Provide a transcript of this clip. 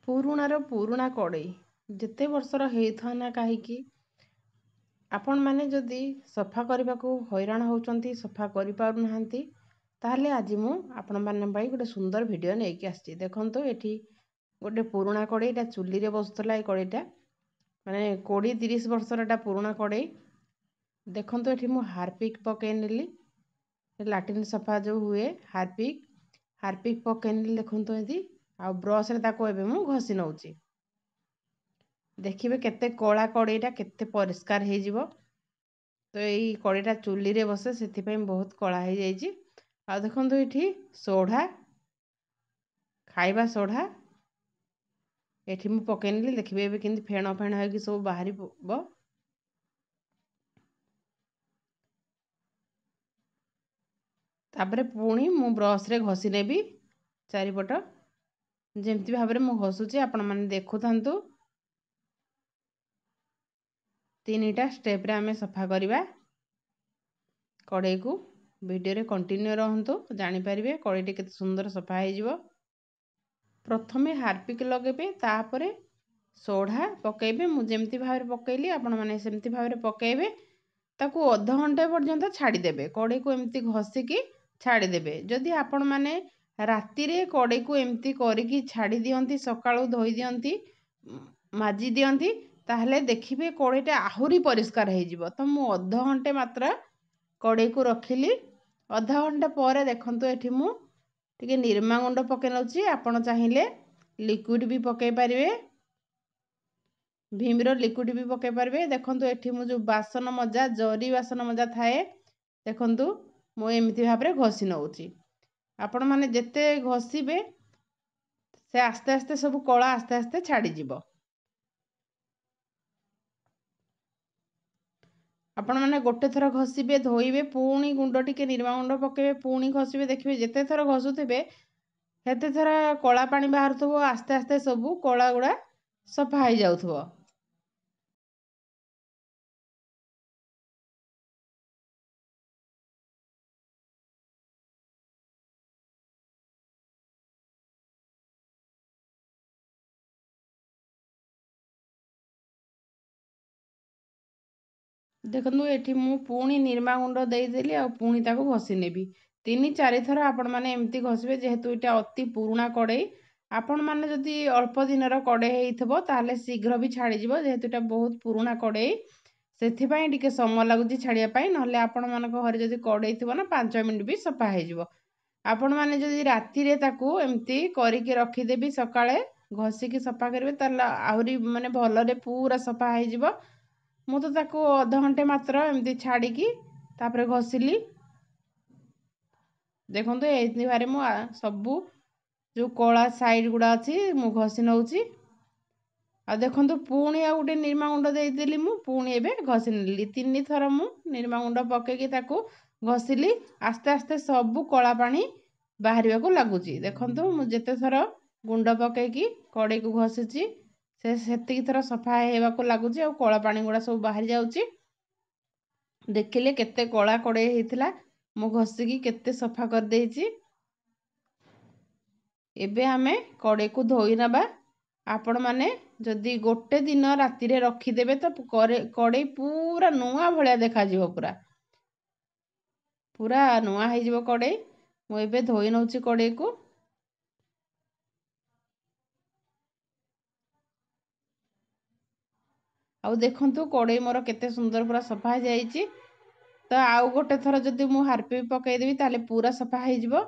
ପୁରୁଣାର ପୁରୁଣା କଡ଼େଇ ଯେତେ ବର୍ଷର ହେଇଥାଉ ନା କାହିଁକି ଆପଣମାନେ ଯଦି ସଫା କରିବାକୁ ହଇରାଣ ହେଉଛନ୍ତି, ସଫା କରିପାରୁନାହାନ୍ତି, ତାହେଲେ ଆଜି ମୁଁ ଆପଣମାନଙ୍କ ପାଇଁ ଗୋଟେ ସୁନ୍ଦର ଭିଡ଼ିଓ ନେଇକି ଆସିଛି। ଦେଖନ୍ତୁ ଏଠି ଗୋଟେ ପୁରୁଣା କଡ଼େଇ, ଏଇଟା ଚୁଲିରେ ବସୁଥିଲା। ଏଇ କଡ଼େଇଟା ମାନେ 20-30 ବର୍ଷର ଏଟା ପୁରୁଣା କଡ଼େଇ। ଦେଖନ୍ତୁ ଏଠି ମୁଁ ହାରପିକ୍ ପକେଇ ନେଲି, ଲାଟ୍ରିନ୍ ସଫା ଯେଉଁ ହୁଏ ହାରପିକ୍ ପକେଇ ନେଲି। ଦେଖନ୍ତୁ ଏଠି ଆଉ ବ୍ରଶରେ ତାକୁ ଏବେ ମୁଁ ଘଷି ନେଉଛି। ଦେଖିବେ କେତେ କଳା କଡ଼େଇଟା କେତେ ପରିଷ୍କାର ହେଇଯିବ। ତ ଏଇ କଡ଼େଇଟା ଚୁଲିରେ ବସେ, ସେଥିପାଇଁ ବହୁତ କଳା ହେଇଯାଇଛି। ଆଉ ଦେଖନ୍ତୁ ଏଠି ସୋଢ଼ା, ଖାଇବା ସୋଢ଼ା ଏଠି ମୁଁ ପକେଇ ନେଲି। ଦେଖିବେ ଏବେ କେମିତି ଫେଣ ଫେଣ ହେଇକି ସବୁ ବାହାରିବ। ତାପରେ ପୁଣି ମୁଁ ବ୍ରଶରେ ଘଷି ନେବି ଚାରିପଟ, ଯେମିତି ଭାବରେ ମୁଁ ଘଷୁଛି ଆପଣମାନେ ଦେଖୁଥାନ୍ତୁ। 3ଟା ଷ୍ଟେପ୍ରେ ଆମେ ସଫା କରିବା କଡ଼େଇକୁ। ଭିଡ଼ିଓରେ କଣ୍ଟିନ୍ୟୁ ରହନ୍ତୁ, ଜାଣିପାରିବେ କଡ଼େଇଟି କେତେ ସୁନ୍ଦର ସଫା ହେଇଯିବ। ପ୍ରଥମେ ହାରପିକ୍ ଲଗାଇବେ, ତାପରେ ସୋଢ଼ା ପକାଇବେ। ମୁଁ ଯେମିତି ଭାବରେ ପକାଇଲି ଆପଣମାନେ ସେମିତି ଭାବରେ ପକାଇବେ। ତାକୁ ଅଧଘଣ୍ଟେ ପର୍ଯ୍ୟନ୍ତ ଛାଡ଼ିଦେବେ। କଡ଼େଇକୁ ଏମିତି ଘଷିକି ଛାଡ଼ିଦେବେ। ଯଦି ଆପଣମାନେ ରାତିରେ କଡ଼େଇକୁ ଏମିତି କରିକି ଛାଡ଼ି ଦିଅନ୍ତି, ସକାଳୁ ଧୋଇ ଦିଅନ୍ତି, ମାଜି ଦିଅନ୍ତି, ତାହେଲେ ଦେଖିବେ କଡ଼େଇଟା ଆହୁରି ପରିଷ୍କାର ହେଇଯିବ। ତ ମୁଁ ଅଧଘଣ୍ଟେ ମାତ୍ର କଡ଼େଇକୁ ରଖିଲି। ଅଧଘଣ୍ଟେ ପରେ ଦେଖନ୍ତୁ ଏଠି ମୁଁ ଟିକେ ନିର୍ମା ଗୁଣ୍ଡ ପକାଇ ନେଉଛି। ଆପଣ ଚାହିଁଲେ ଲିକ୍ୱିଡ଼ ବି ପକାଇ ପାରିବେ, ଭୀମର ଲିକ୍ୱିଡ଼ ବି ପକାଇ ପାରିବେ। ଦେଖନ୍ତୁ ଏଠି ମୁଁ ଯେଉଁ ବାସନ ମଜା, ଜରି ବାସନ ମଜା ଥାଏ, ଦେଖନ୍ତୁ ମୁଁ ଏମିତି ଭାବରେ ଘଷି ନେଉଛି। ଆପଣମାନେ ଯେତେ ଘଷିବେ ସେ ଆସ୍ତେ ଆସ୍ତେ ସବୁ କଳା ଆସ୍ତେ ଆସ୍ତେ ଛାଡ଼ିଯିବ। ଆପଣମାନେ ଗୋଟେ ଥର ଘଷିବେ, ଧୋଇବେ, ପୁଣି ଗୁଣ୍ଡ ଟିକେ ନିର୍ମା ଗୁଣ୍ଡ ପକାଇବେ, ପୁଣି ଘଷିବେ। ଦେଖିବେ ଯେତେ ଥର ଘଷୁଥିବେ ସେତେ ଥର କଳା ପାଣି ବାହାରୁଥିବ, ଆସ୍ତେ ଆସ୍ତେ ସବୁ କଳା ଗୁଡ଼ା ସଫା ହେଇଯାଉଥିବ। ଦେଖନ୍ତୁ ଏଠି ମୁଁ ପୁଣି ନିର୍ମା ଗୁଣ୍ଡ ଦେଇଦେଲି, ଆଉ ପୁଣି ତାକୁ ଘଷି ନେବି। 3-4 ଥର ଆପଣମାନେ ଏମିତି ଘଷିବେ। ଯେହେତୁ ଏଇଟା ଅତି ପୁରୁଣା କଡ଼େଇ, ଆପଣମାନେ ଯଦି ଅଳ୍ପ ଦିନର କଡ଼େଇ ହେଇଥିବ ତାହେଲେ ଶୀଘ୍ର ବି ଛାଡ଼ିଯିବ। ଯେହେତୁ ଏଇଟା ବହୁତ ପୁରୁଣା କଡ଼େଇ, ସେଥିପାଇଁ ଟିକେ ସମୟ ଲାଗୁଛି ଛାଡ଼ିବା ପାଇଁ। ନହେଲେ ଆପଣମାନଙ୍କ ଘରେ ଯଦି କଡ଼େଇ ଥିବ ନା 5 ମିନିଟ୍ ବି ସଫା ହେଇଯିବ। ଆପଣମାନେ ଯଦି ରାତିରେ ତାକୁ ଏମିତି କରିକି ରଖିଦେବି, ସକାଳେ ଘଷିକି ସଫା କରିବେ, ତାହେଲେ ଆହୁରି ମାନେ ଭଲରେ ପୁରା ସଫା ହେଇଯିବ। ମୁଁ ତ ତାକୁ ଅଧଘଣ୍ଟେ ମାତ୍ର ଏମିତି ଛାଡ଼ିକି ତାପରେ ଘଷିଲି। ଦେଖନ୍ତୁ ଏଇଠି ଭାବରେ ମୁଁ ସବୁ ଯେଉଁ କଳା ସାଇଡ଼୍ ଗୁଡ଼ା ଅଛି ମୁଁ ଘଷି ନେଉଛି। ଆଉ ଦେଖନ୍ତୁ ପୁଣି ଆଉ ଗୋଟେ ନିର୍ମା ଗୁଣ୍ଡ ଦେଇଦେଲି। ମୁଁ ପୁଣି ଏବେ ଘଷି ନେଲି। 3 ଥର ମୁଁ ନିର୍ମା ଗୁଣ୍ଡ ପକାଇକି ତାକୁ ଘଷିଲି। ଆସ୍ତେ ଆସ୍ତେ ସବୁ କଳା ପାଣି ବାହାରିବାକୁ ଲାଗୁଛି। ଦେଖନ୍ତୁ ମୁଁ ଯେତେ ଥର ଗୁଣ୍ଡ ପକାଇକି କଡ଼େଇକୁ ଘଷିଛି, ସେତିକି ଥର ସଫା ହେବାକୁ ଲାଗୁଛି, ଆଉ କଳା ପାଣି ଗୁଡ଼ା ସବୁ ବାହାରି ଯାଉଛି। ଦେଖିଲେ କେତେ କଳା କଡ଼େଇ ହେଇଥିଲା, ମୁଁ ଘଷିକି କେତେ ସଫା କରିଦେଇଛି। ଏବେ ଆମେ କଡ଼େଇକୁ ଧୋଇ ନେବା। ଆପଣମାନେ ଯଦି ଗୋଟେ ଦିନ ରାତିରେ ରଖିଦେବେ ତ କଡ଼େଇ ପୁରା ନୂଆ ଭଳିଆ ଦେଖାଯିବ। ପୁରା ନୂଆ ହେଇଯିବ କଡ଼େଇ। ମୁଁ ଏବେ ଧୋଇ ନେଉଛି କଡ଼େଇକୁ। ଆଉ ଦେଖନ୍ତୁ କଡ଼େଇ ମୋର କେତେ ସୁନ୍ଦର ପୁରା ସଫା ହେଇଯାଇଛି। ତ ଆଉ ଗୋଟେ ଥର ଯଦି ମୁଁ ହାରପିକ୍ ପକାଇଦେବି ତାହେଲେ ପୁରା ସଫା ହେଇଯିବ।